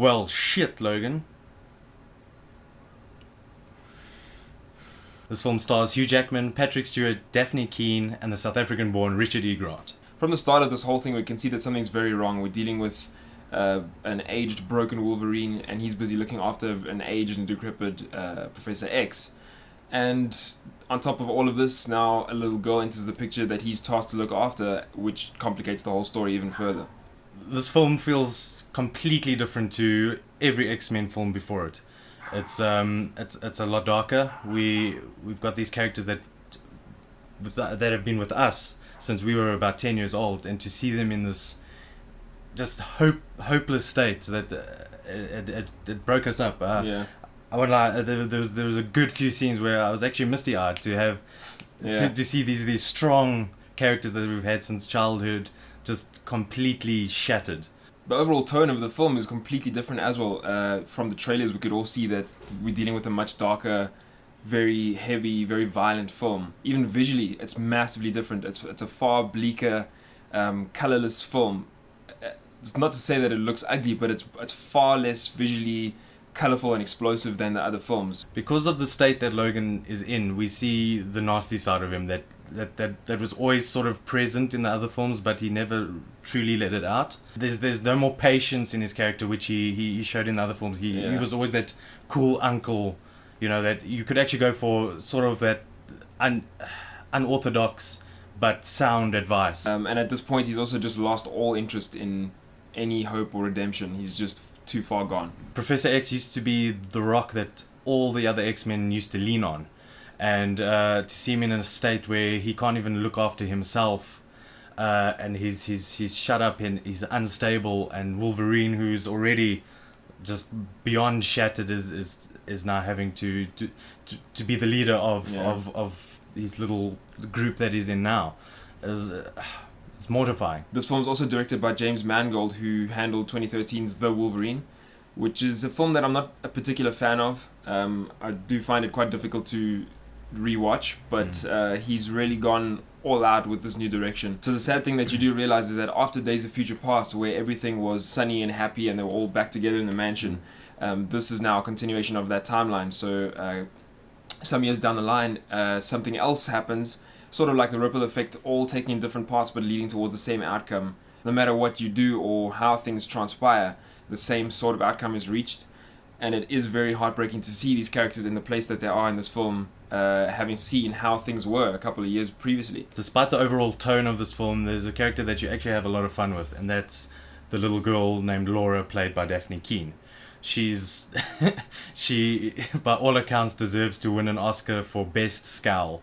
Well, shit, Logan. This film stars Hugh Jackman, Patrick Stewart, Daphne Keane, and the South African-born Richard E. Grant. From the start of this whole thing, we can see that something's very wrong. We're dealing with an aged, broken Wolverine, and he's busy looking after an aged and decrepit Professor X. And on top of all of this, now a little girl enters the picture that he's tasked to look after, which complicates the whole story even further. This film feels completely different to every X-Men film before it. It's a lot darker. We've got these characters that have been with us since we were about 10 years old, and to see them in this just hopeless state that it broke us up. Yeah. I won't lie. There was a good few scenes where I was actually misty-eyed to have to see these strong characters that we've had since childhood just completely shattered. The overall tone of the film is completely different as well. From the trailers, we could all see that we're dealing with a much darker, very heavy, very violent film. Even visually, it's massively different. It's a far bleaker, colorless film. It's not to say that it looks ugly, but it's far less visually colorful and explosive than the other films. Because of the state that Logan is in, we see the nasty side of him that was always sort of present in the other films, but he never truly let it out. There's no more patience in his character, which he showed in the other films. He was always that cool uncle, that you could actually go for sort of that unorthodox but sound advice. And at this point, he's also just lost all interest in any hope or redemption. He's just too far gone. Professor X used to be the rock that all the other X-Men used to lean on. And to see him in a state where he can't even look after himself, and he's shut up and he's unstable, and Wolverine, who's already just beyond shattered, is now having to be the leader of his little group that he's in now. It's mortifying. This film is also directed by James Mangold, who handled 2013's The Wolverine, which is a film that I'm not a particular fan of. I do find it quite difficult to rewatch, but he's really gone all out with this new direction. So the sad thing that you do realize is that after Days of Future Past, where everything was sunny and happy and they were all back together in the mansion, this is now a continuation of that timeline. So some years down the line, something else happens, sort of like the ripple effect, all taking in different paths but leading towards the same outcome. No matter what you do or how things transpire, the same sort of outcome is reached. And it is very heartbreaking to see these characters in the place that they are in this film, having seen how things were a couple of years previously. Despite the overall tone of this film, there's a character that you actually have a lot of fun with, and that's the little girl named Laura, played by Daphne Keane. She, by all accounts, deserves to win an Oscar for Best Scowl.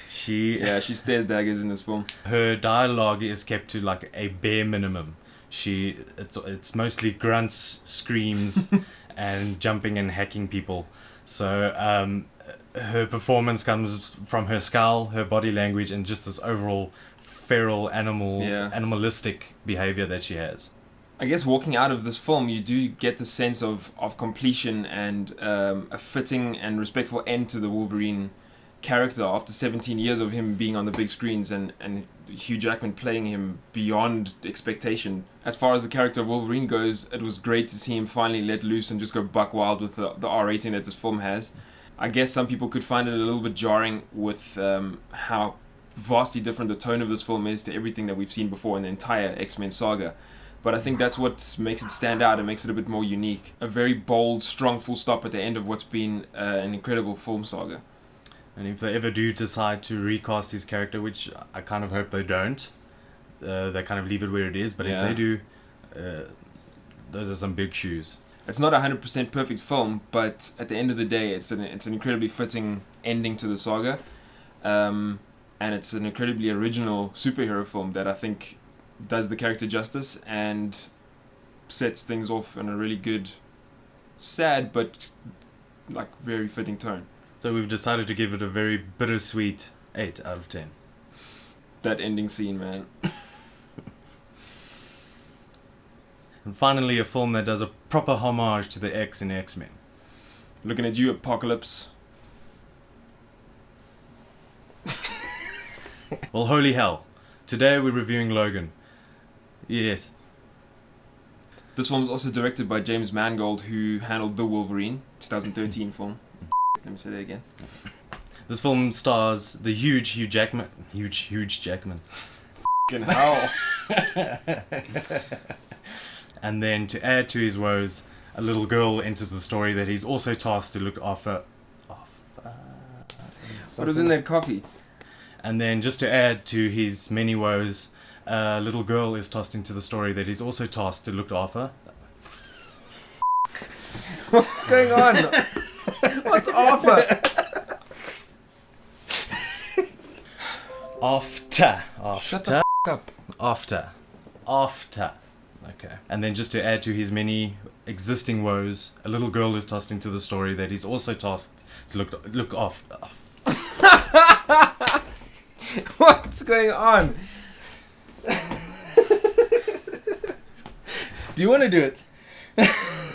She stares daggers in this film. Her dialogue is kept to like a bare minimum. It's mostly grunts, screams, and jumping and hacking people. So her performance comes from her scowl, her body language, and just this overall feral animalistic behavior that she has. I guess walking out of this film, you do get the sense of completion and a fitting and respectful end to the Wolverine character after 17 years of him being on the big screens and Hugh Jackman playing him beyond expectation. As far as the character of Wolverine goes, it was great to see him finally let loose and just go buck wild with the R rating that this film has. I guess some people could find it a little bit jarring with how vastly different the tone of this film is to everything that we've seen before in the entire X-Men saga. But I think that's what makes it stand out and makes it a bit more unique. A very bold, strong full stop at the end of what's been an incredible film saga. And if they ever do decide to recast his character, which I kind of hope they don't, they kind of leave it where it is. But if they do, those are some big shoes. It's not a 100% perfect film, but at the end of the day, it's an incredibly fitting ending to the saga. And it's an incredibly original superhero film that I think does the character justice and sets things off in a really good, sad, but like very fitting tone. So we've decided to give it a very bittersweet 8 out of 10. That ending scene, man. And finally, a film that does a proper homage to the X in X-Men. Looking at you, Apocalypse. Well, holy hell. Today we're reviewing Logan. Yes. This film was also directed by James Mangold, who handled The Wolverine, 2013 film. Let me say that again. This film stars the huge Hugh Jackman. Huge Jackman. Fucking hell. And then to add to his woes, a little girl enters the story that he's also tasked to look after. What was in that coffee? And then just to add to his many woes, a little girl is tossed into the story that he's also tasked to look after. What's going on? What's Arthur? Shut the up. After. Okay. And then just to add to his many existing woes, a little girl is tossed into the story that he's also tasked to look after. What's going on? Do you want to do it?